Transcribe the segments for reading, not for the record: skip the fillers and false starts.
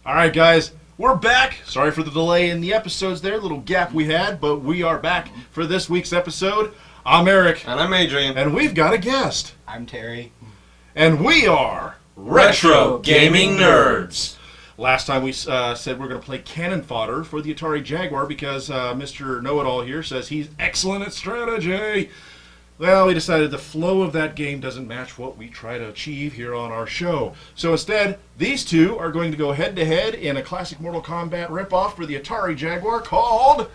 Alright guys, we're back. Sorry for the delay in the episodes there, little gap we had, but we are back for this week's episode. I'm Eric. And I'm Adrian. And we've got a guest. I'm Terry. And we are Retro Gaming Nerds. Last time we said we're going to play cannon fodder for the Atari Jaguar because Mr. Know-It-All here says he's excellent at strategy. Well, we decided the flow of that game doesn't match what we try to achieve here on our show. So instead, these two are going to go head-to-head in a classic Mortal Kombat ripoff for the Atari Jaguar called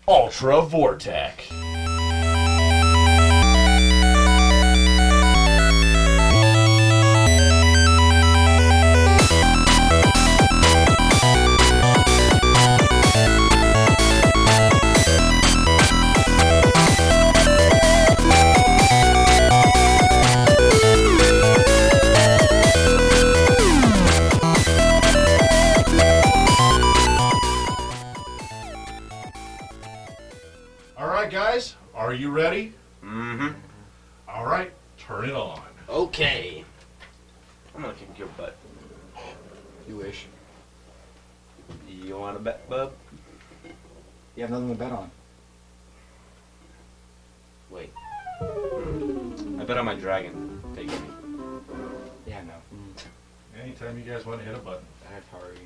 Ultra Vortek. Guys, are you ready? Mm-hmm. All right, turn it on. Okay. I'm gonna kick your butt. You wish. You want to bet, bub? You have nothing to bet on. Wait. I bet on my dragon. Take me. Yeah, no. Anytime you guys want to hit a button. Atari.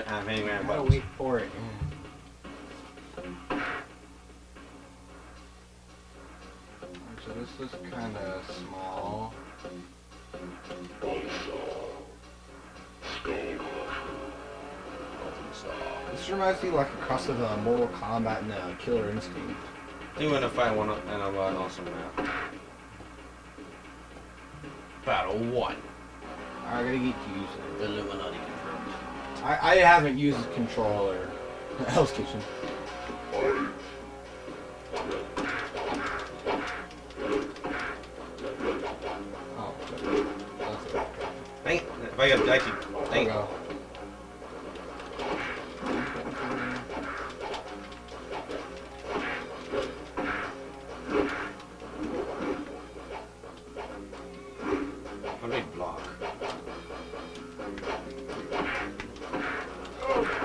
I'm hitting my I gotta buttons. wait for it. So this is kind of small. This reminds me like a cross of Mortal Kombat and Killer Instinct. You want to find one and I'm an awesome map. Battle 1. I gotta get to use it. The Illuminati confirmed. I haven't used the controller. Hell's Kitchen. Oh, that's it. Dang it. If I got dicey. Dang it. How do I block?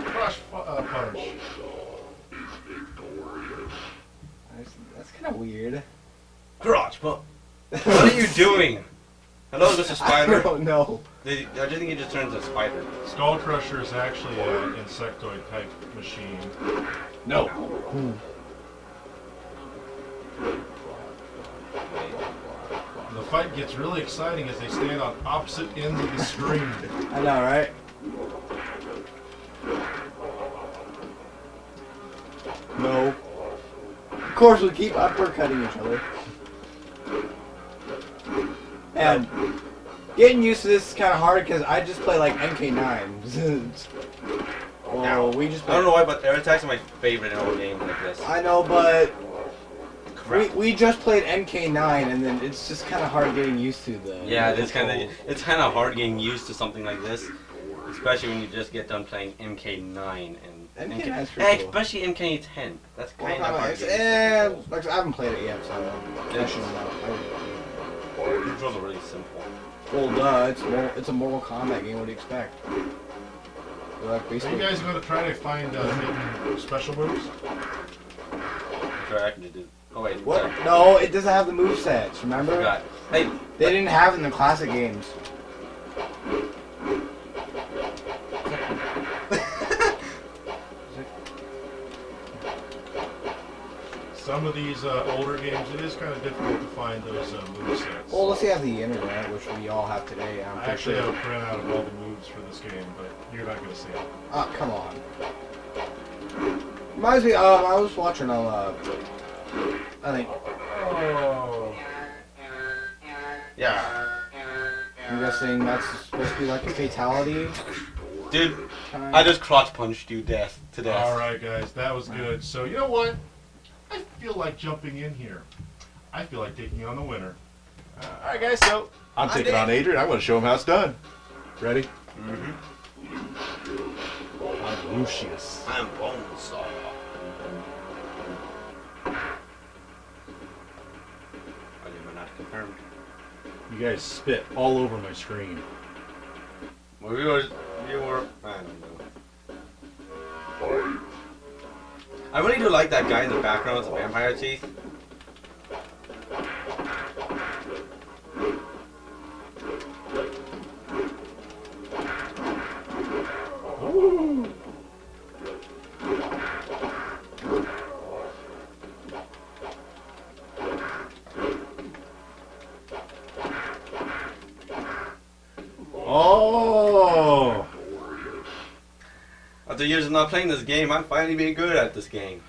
Crush punch. That's kind of weird. Garage pump. What are you doing? Hello, this is Spider. I don't know. I just think it just turns a spider. Skull Crusher is actually an insectoid type machine. No. The fight gets really exciting as they stand on opposite ends of the screen. I know, right? No. Of course, we keep uppercutting each other. And getting used to this is kind of hard because I just play like MK9. Well, we just. I don't know why, but air attacks are my favorite in all games like this. I know, but Crap. we just played MK9, and then it's just kind of hard getting used to the. Yeah, it's kind of hard getting used to something like this, especially when you just get done playing MK9 and MK9's pretty cool. especially MK10. That's kind Well, of hard. like, I haven't played it yet, so I shouldn't know. The controls are really simple. Well, duh, it's a Mortal Kombat game. What do you expect? They're like Are you basically. guys going to try to find hidden special moves? Sure, I can do. Oh wait, What? sorry. No, it doesn't have the movesets. Remember? Forgot. Hey, They didn't have it in the classic games. Some of these older games, it is kind of difficult to find those movesets. Well, let's see, have the internet, which we all have today. I'm I pretty actually sure. have a printout of all the moves for this game, but you're not going to see it. Oh, come on. Reminds me, I was watching I think. Oh. yeah, I'm guessing that's supposed to be like a fatality. dude, I just crotch punched you to death. All right, guys, that was good. So you know what? I feel like jumping in here. I feel like taking on the winner. All right, guys. So I'm taking on Adrian. I want to show him how it's done. Ready? I'm Lucius. I'm Bonesaw. I did not confirmed. You guys spit all over my screen. Well, we were, I don't know. I really do like that guy in the background with the vampire teeth. Ooh. Oh! After years of not playing this game, I'm finally being good at this game.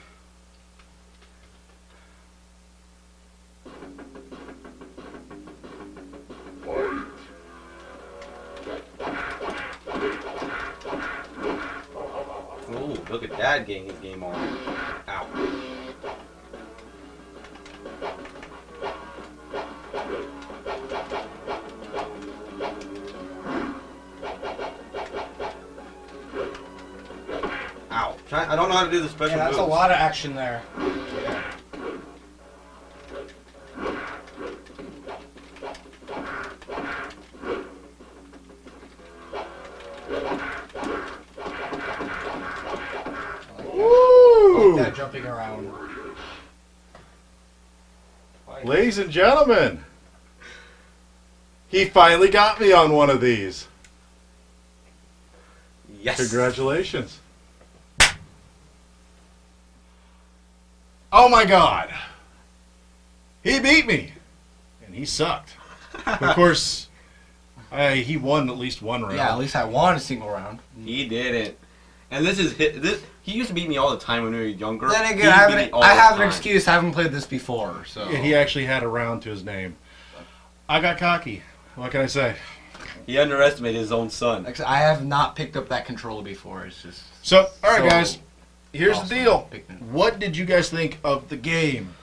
Ooh, look at that getting his game on. Ow. Ow. I don't know how to do the special Yeah, that's moves. a lot of action there. Yeah. Woo! That jumping around. Ladies and gentlemen, he finally got me on one of these. Yes. Congratulations. Oh my God. He beat me. And he sucked. Of course, he won at least one round. Yeah, at least I won a single round. He didn't. And this is he used to beat me all the time when we were younger. Then He again, I beat me have, all I the have an time. excuse. I haven't played this before, so. Yeah, he actually had a round to his name. I got cocky. What can I say? He underestimated his own son. Like I said, I have not picked up that controller before. It's just. So, all right, So guys. Here's awesome. the deal. Picking- What did you guys think of the game?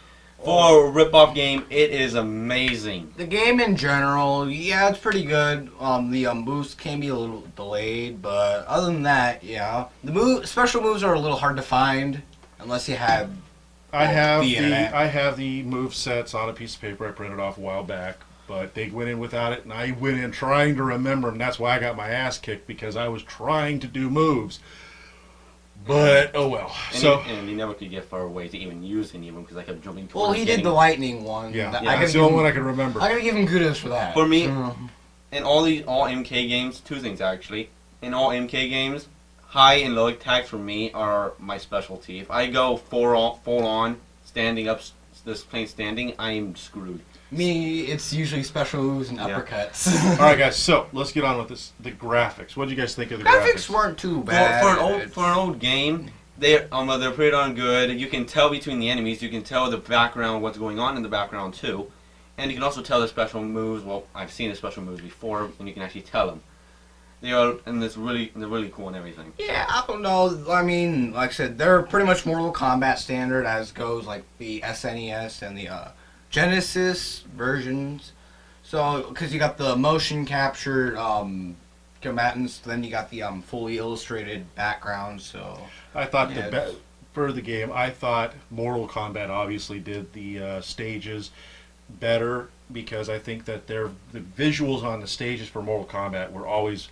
For a rip-off game, it is amazing. The game in general, yeah, it's pretty good. The boost can be a little delayed, but other than that, yeah, the special moves are a little hard to find unless you have. I have the internet. I have the move sets on a piece of paper I printed off a while back, but they went in without it, and I went in trying to remember, and that's why I got my ass kicked because I was trying to do moves. But oh well. And, So he never could get far away to even use any of them because I kept jumping towards Well, he did the lightning one. yeah, That- that's the only one I can remember. I gotta give him kudos for that. For me, Mhm. in all MK games, two things actually. In all MK games, high and low attacks for me are my specialty. If I go full on, standing up, just plain standing, I am screwed. Me, it's usually special moves and Yeah. uppercuts. All right, guys. So let's get on with this. The graphics. What did you guys think of the Graphics graphics? weren't too For, bad. for an old game, they're pretty darn good. You can tell between the enemies. You can tell the background, what's going on in the background too, and you can also tell the special moves. Well, I've seen the special moves before, and you can actually tell them. They're really cool and everything. Yeah, I don't know. I mean, like I said, they're pretty much Mortal Kombat standard as goes, like the SNES and the Genesis versions. So, because you got the motion captured combatants, then you got the fully illustrated background. So, I thought Yeah, for the game, I thought Mortal Kombat obviously did the stages better because I think that the visuals on the stages for Mortal Kombat were always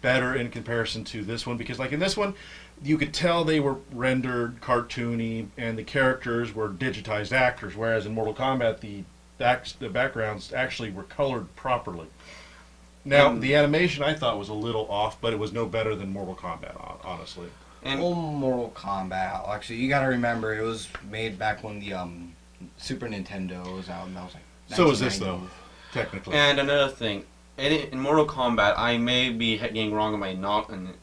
better in comparison to this one because like in this one you could tell they were rendered cartoony and the characters were digitized actors, whereas in Mortal Kombat the backgrounds actually were colored properly. Now the animation I thought was a little off, but it was no better than Mortal Kombat, honestly. And Mortal Kombat. Actually, you got to remember it was made back when the Super Nintendo was out, and that was like. So is this 1990. though, technically. And another thing, in Mortal Kombat, I may be getting wrong in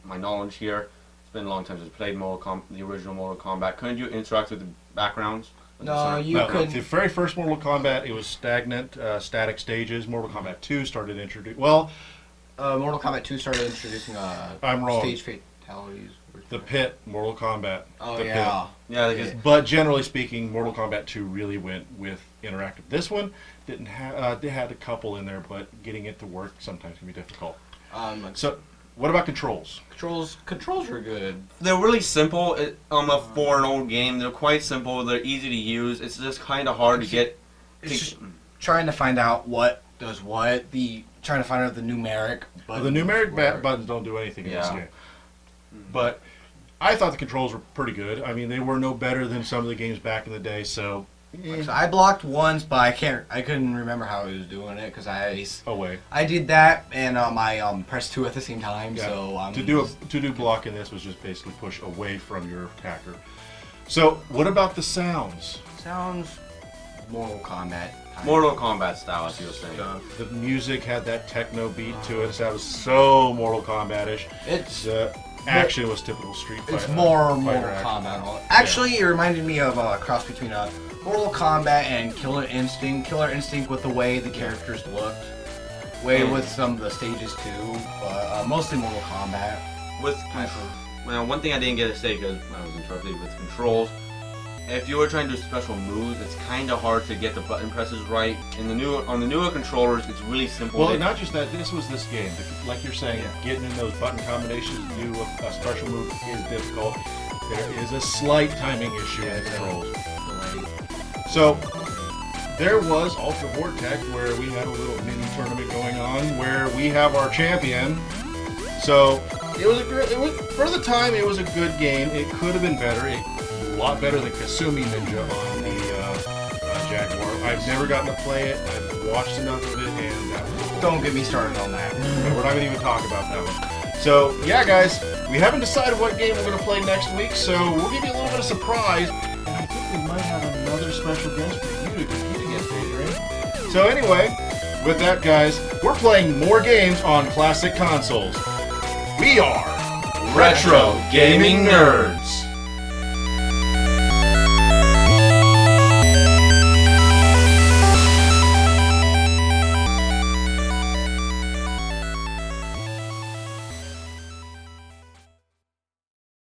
my knowledge here. It's been a long time since I played the original Mortal Kombat. Couldn't you interact with the backgrounds? No, you No, could. the very first Mortal Kombat, it was stagnant, static stages. Mortal Kombat 2 started introducing. Well, Mortal Kombat 2 started introducing I'm wrong. stage fatalities. The Pit, Mortal Kombat. Oh the yeah. Yeah, because Pit. But generally speaking, Mortal Kombat 2 really went with interactive. This one didn't have. They had a couple in there, but getting it to work sometimes can be difficult. So, what about controls? Controls were good. they're really simple. For an old game, they're quite simple. They're easy to use. It's just kind of hard to get. It's just trying to find out what does what? Trying to find out the numeric Well, button. the numeric buttons don't do anything in this Yeah. game. But I thought the controls were pretty good. I mean, they were no better than some of the games back in the day. So, So I blocked once, but I couldn't remember how I was doing it because away. I did that and I pressed 2 at the same time. Yeah. So I'm to do block in this was just basically push away from your attacker. So, what about the sounds? sounds Mortal Kombat. Mortal Kombat style, as you were saying. The music had that techno beat to it. So that was so Mortal Kombat-ish. The action was typical Street Fighter. It's more fighter Mortal action. Kombat. Actually, it reminded me of a cross between Mortal Kombat and Killer Instinct. Killer Instinct with the way the characters looked. With some of the stages too. But mostly Mortal Kombat. Well, one thing I didn't get to say because I was interrupted with controls. If you were trying to do special moves, it's kind of hard to get the button presses right. On the newer controllers, it's really simple. Well, not just that. This was this game. Like you're saying, getting in those button combinations to do a special move is difficult. There is a slight timing issue in the controls. So there was Ultra Vortek, where we had a little mini tournament going on, where we have our champion. So it was for the time. It was a good game. It could have been better. A lot better than Kasumi Ninja on the Jaguar. I've never gotten to play it. I've watched enough of it, and that was... Don't get me started on that. We're not going to even talk about that one. So, yeah, guys, we haven't decided what game we're going to play next week, so we'll give you a little bit of surprise, and I think we might have another special guest for you to compete against, Adrian. So anyway, with that, guys, we're playing more games on classic consoles. We are Retro Gaming Nerds.